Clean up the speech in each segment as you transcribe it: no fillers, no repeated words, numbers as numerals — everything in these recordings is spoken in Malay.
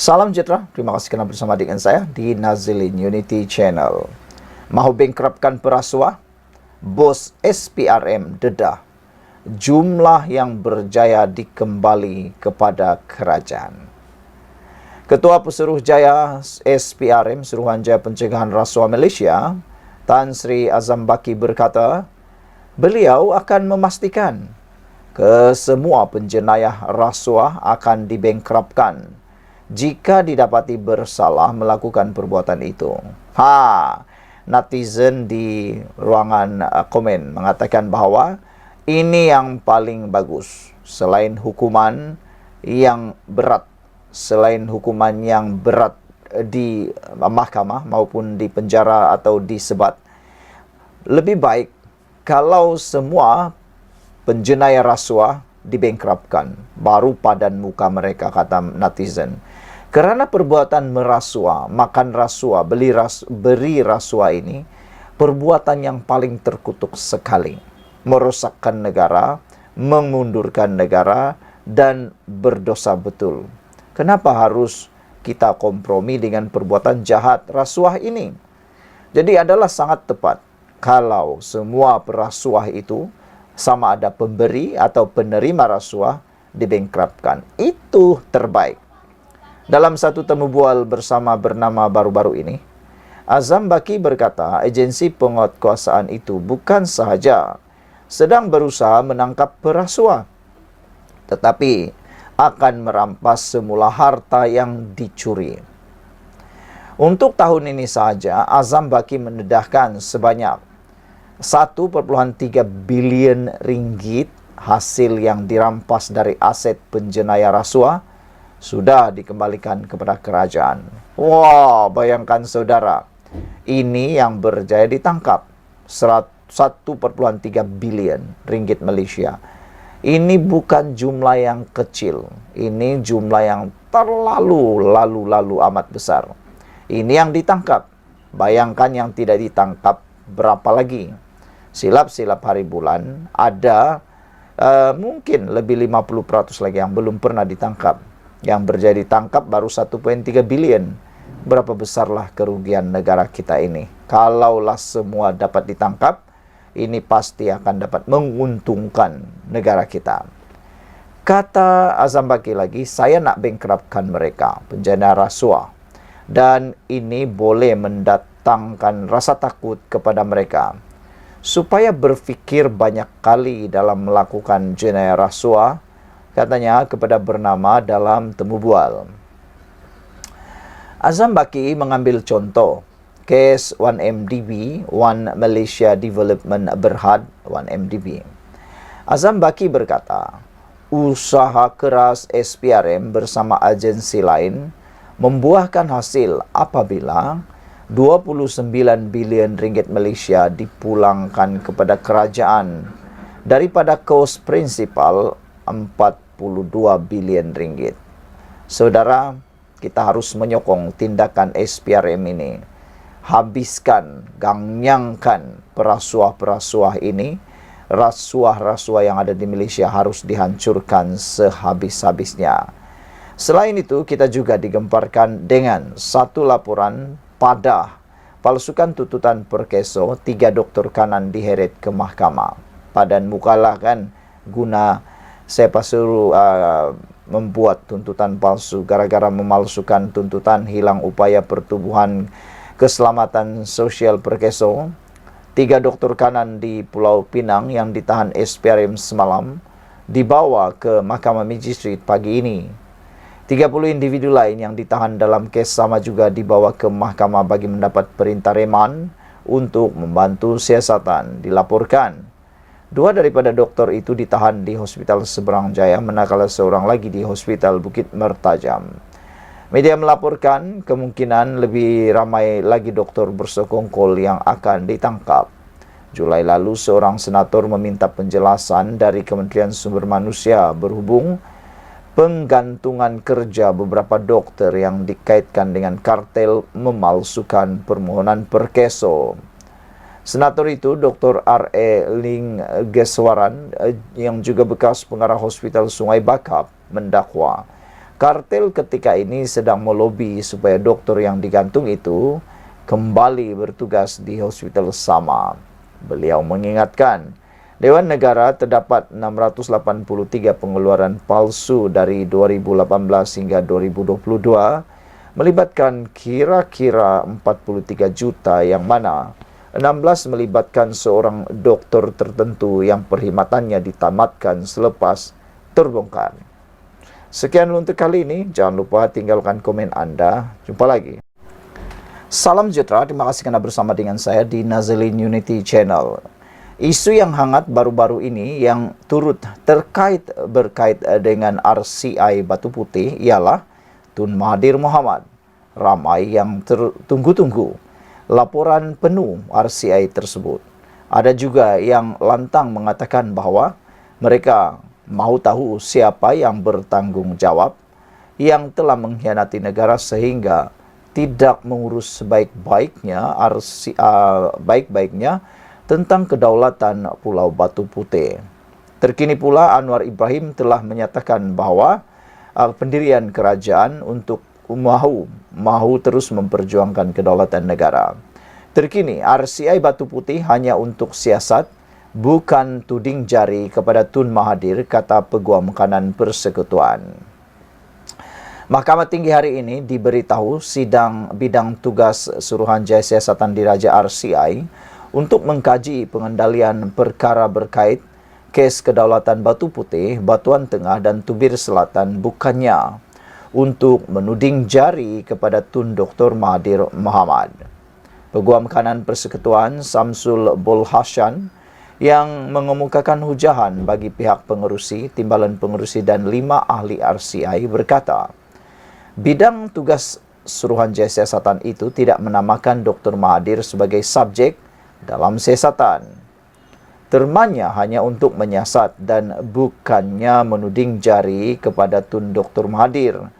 Salam sejahtera, terima kasih kerana bersama dengan saya di Nazilin Unity Channel. Mahu bangkrupkan perasuah? Bos SPRM dedah. Jumlah yang berjaya dikembali kepada kerajaan. Ketua Pesuruhjaya SPRM, Suruhanjaya Pencegahan Rasuah Malaysia, Tan Sri Azam Baki berkata, beliau akan memastikan kesemua penjenayah rasuah akan dibangkrupkan jika didapati bersalah melakukan perbuatan itu. Netizen di ruangan komen mengatakan bahawa ini yang paling bagus. Selain hukuman yang berat, di mahkamah maupun di penjara atau di sebat, lebih baik kalau semua penjenayah rasuah dibangkrupkan, baru padan muka mereka, kata netizen. Kerana perbuatan merasuah, makan rasuah, beri rasuah ini perbuatan yang paling terkutuk sekali. Merosakkan negara, memundurkan negara, dan berdosa betul. Kenapa harus kita kompromi dengan perbuatan jahat rasuah ini? Jadi adalah sangat tepat kalau semua perasuah itu, sama ada pemberi atau penerima rasuah, dibangkrupkan. Itu terbaik. Dalam satu temu bual bersama bernama baru-baru ini, Azam Baki berkata agensi penguatkuasaan itu bukan sahaja sedang berusaha menangkap perasuah, tetapi akan merampas semula harta yang dicuri. Untuk tahun ini sahaja, Azam Baki mendedahkan sebanyak 1,3 bilion ringgit hasil yang dirampas dari aset penjenayah rasuah sudah dikembalikan kepada kerajaan. Wah, bayangkan saudara, ini yang berjaya ditangkap 1,3 bilion ringgit Malaysia. Ini bukan jumlah yang kecil, ini jumlah yang terlalu amat besar. Ini yang ditangkap. Bayangkan yang tidak ditangkap berapa lagi. Silap-silap hari bulan ada mungkin lebih 50% lagi yang belum pernah ditangkap. Yang berjaya ditangkap baru 1,3 bilion. Berapa besarlah kerugian negara kita ini? Kalaulah semua dapat ditangkap, ini pasti akan dapat menguntungkan negara kita. Kata Azam Baki lagi, saya nak bangkrupkan mereka, penjana rasuah. Dan ini boleh mendatangkan rasa takut kepada mereka, supaya berfikir banyak kali dalam melakukan jenayah rasuah, katanya kepada bernama dalam temu bual. Azam Baki mengambil contoh kes 1MDB, One Malaysia Development Berhad, 1MDB. Azam Baki berkata, usaha keras SPRM bersama agensi lain membuahkan hasil apabila 29 bilion ringgit Malaysia dipulangkan kepada kerajaan daripada kos prinsipal 42 bilion ringgit. Saudara, kita harus menyokong tindakan SPRM ini. Habiskan, gangnyangkan perasuah-perasuah ini. Rasuah-rasuah yang ada di Malaysia harus dihancurkan sehabis-habisnya. Selain itu, kita juga digemparkan dengan satu laporan padah palsukan tuntutan perkeso 3 doktor kanan diheret ke mahkamah. Padan mukalah kan guna siapa suruh membuat tuntutan palsu gara-gara memalsukan tuntutan hilang upaya pertubuhan keselamatan sosial perkeso. 3 doktor kanan di Pulau Pinang yang ditahan SPRM semalam dibawa ke Mahkamah Magistrate pagi ini. 30 individu lain yang ditahan dalam kes sama juga dibawa ke mahkamah bagi mendapat perintah reman untuk membantu siasatan. Dilaporkan 2 daripada doktor itu ditahan di Hospital Seberang Jaya, manakala seorang lagi di Hospital Bukit Mertajam. Media melaporkan kemungkinan lebih ramai lagi doktor bersekongkol yang akan ditangkap. Julai lalu, seorang senator meminta penjelasan dari Kementerian Sumber Manusia berhubung penggantungan kerja beberapa doktor yang dikaitkan dengan kartel memalsukan permohonan perkeso. Senator itu, Dr. R.A. Ling Geswaran, yang juga bekas pengarah Hospital Sungai Bakap, mendakwa Kartel ketika ini sedang melobi supaya doktor yang digantung itu kembali bertugas di hospital sama. Beliau mengingatkan, Dewan Negara terdapat 683 pengeluaran palsu dari 2018 hingga 2022 melibatkan kira-kira 43 juta yang mana 16 melibatkan seorang doktor tertentu yang perkhidmatannya ditamatkan selepas terbongkar. Sekian untuk kali ini. Jangan lupa tinggalkan komen Anda. Jumpa lagi. Salam sejahtera. Terima kasih kerana bersama dengan saya di Nazalin Unity Channel. Isu yang hangat baru-baru ini yang turut berkait dengan RCI Batu Putih ialah Tun Mahathir Mohamad. Ramai yang tertunggu-tunggu laporan penuh RCI tersebut. Ada juga yang lantang mengatakan bahawa mereka mahu tahu siapa yang bertanggung jawab yang telah mengkhianati negara sehingga tidak mengurus baik-baiknya tentang kedaulatan Pulau Batu Putih. Terkini pula Anwar Ibrahim telah menyatakan bahawa pendirian kerajaan untuk mahu terus memperjuangkan kedaulatan negara. Terkini RCI Batu Putih hanya untuk siasat, bukan tuding jari kepada Tun Mahathir, kata Peguam Kanan Persekutuan. Mahkamah Tinggi hari ini diberitahu sidang bidang tugas Suruhanjaya Siasatan Diraja RCI untuk mengkaji pengendalian perkara berkait kes kedaulatan Batu Putih, Batuan Tengah dan Tubir Selatan bukannya untuk menuding jari kepada Tun Dr. Mahathir Mohamad. Peguam Kanan Persekutuan Samsul Bolhasyan yang mengemukakan hujahan bagi pihak pengerusi, timbalan pengerusi dan 5 ahli RCI berkata, bidang tugas Suruhanjaya Siasatan itu tidak menamakan Dr. Mahathir sebagai subjek dalam siasatan. Termanya hanya untuk menyiasat dan bukannya menuding jari kepada Tun Dr. Mahathir.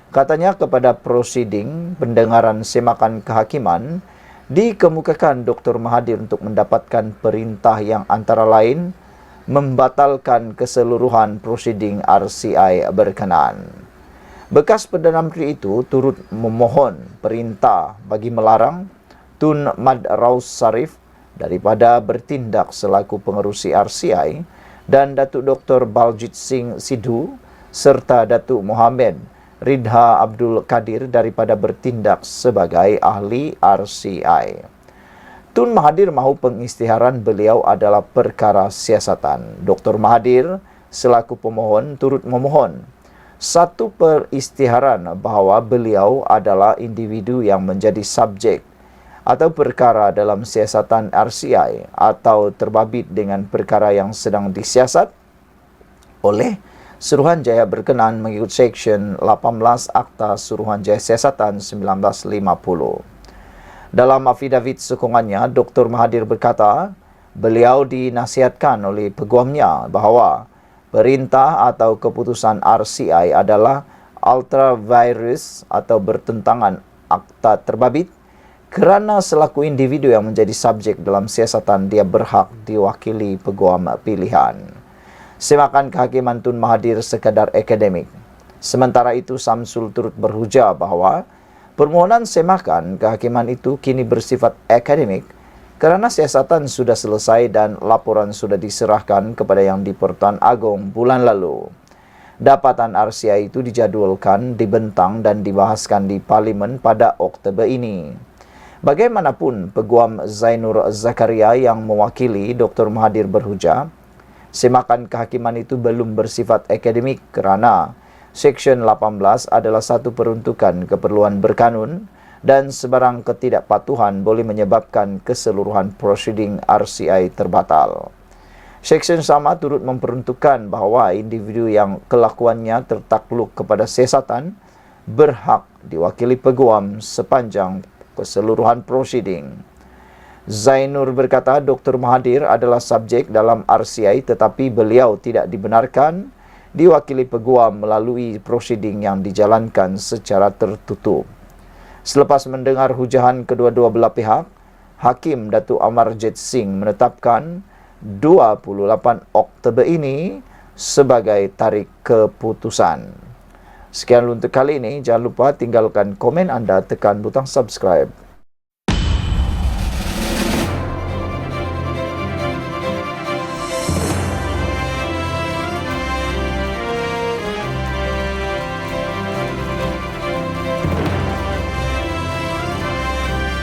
Katanya kepada prosiding pendengaran semakan kehakiman, dikemukakan Dr. Mahathir untuk mendapatkan perintah yang antara lain membatalkan keseluruhan prosiding RCI berkenaan. Bekas Perdana Menteri itu turut memohon perintah bagi melarang Tun Mad Raus Sarif daripada bertindak selaku pengerusi RCI dan Datuk Dr. Baljit Singh Sidhu serta Datuk Mohamed Ridha Abdul Kadir daripada bertindak sebagai ahli RCI. Tun Mahathir mahu pengisytiharan beliau adalah perkara siasatan. Dr. Mahathir selaku pemohon turut memohon satu perisytiharan bahawa beliau adalah individu yang menjadi subjek atau perkara dalam siasatan RCI atau terbabit dengan perkara yang sedang disiasat oleh Suruhanjaya berkenaan mengikut Seksyen 18 Akta Suruhanjaya Siasatan 1950. Dalam afidavit sokongannya, Dr. Mahathir berkata, beliau dinasihatkan oleh peguamnya bahawa perintah atau keputusan RCI adalah ultra virus atau bertentangan akta terbabit kerana selaku individu yang menjadi subjek dalam siasatan dia berhak diwakili peguam pilihan. Semakan kehakiman Tun Mahathir sekadar akademik. Sementara itu Samsul turut berhujah bahawa permohonan semakan kehakiman itu kini bersifat akademik kerana siasatan sudah selesai dan laporan sudah diserahkan kepada Yang di-Pertuan Agong bulan lalu. Dapatan RCI itu dijadualkan, dibentang dan dibahaskan di Parlimen pada Oktober ini. Bagaimanapun, Peguam Zainur Zakaria yang mewakili Dr. Mahathir berhujah, semakan kehakiman itu belum bersifat akademik kerana Seksyen 18 adalah satu peruntukan keperluan berkanun dan sebarang ketidakpatuhan boleh menyebabkan keseluruhan prosiding RCI terbatal. Seksyen sama turut memperuntukkan bahawa individu yang kelakuannya tertakluk kepada siasatan berhak diwakili peguam sepanjang keseluruhan prosiding. Zainur berkata Dr. Mahathir adalah subjek dalam RCI tetapi beliau tidak dibenarkan diwakili peguam melalui prosiding yang dijalankan secara tertutup. Selepas mendengar hujahan kedua-dua belah pihak, Hakim Datuk Amarjit Singh menetapkan 28 Oktober ini sebagai tarikh keputusan. Sekian untuk kali ini. Jangan lupa tinggalkan komen anda, tekan butang subscribe.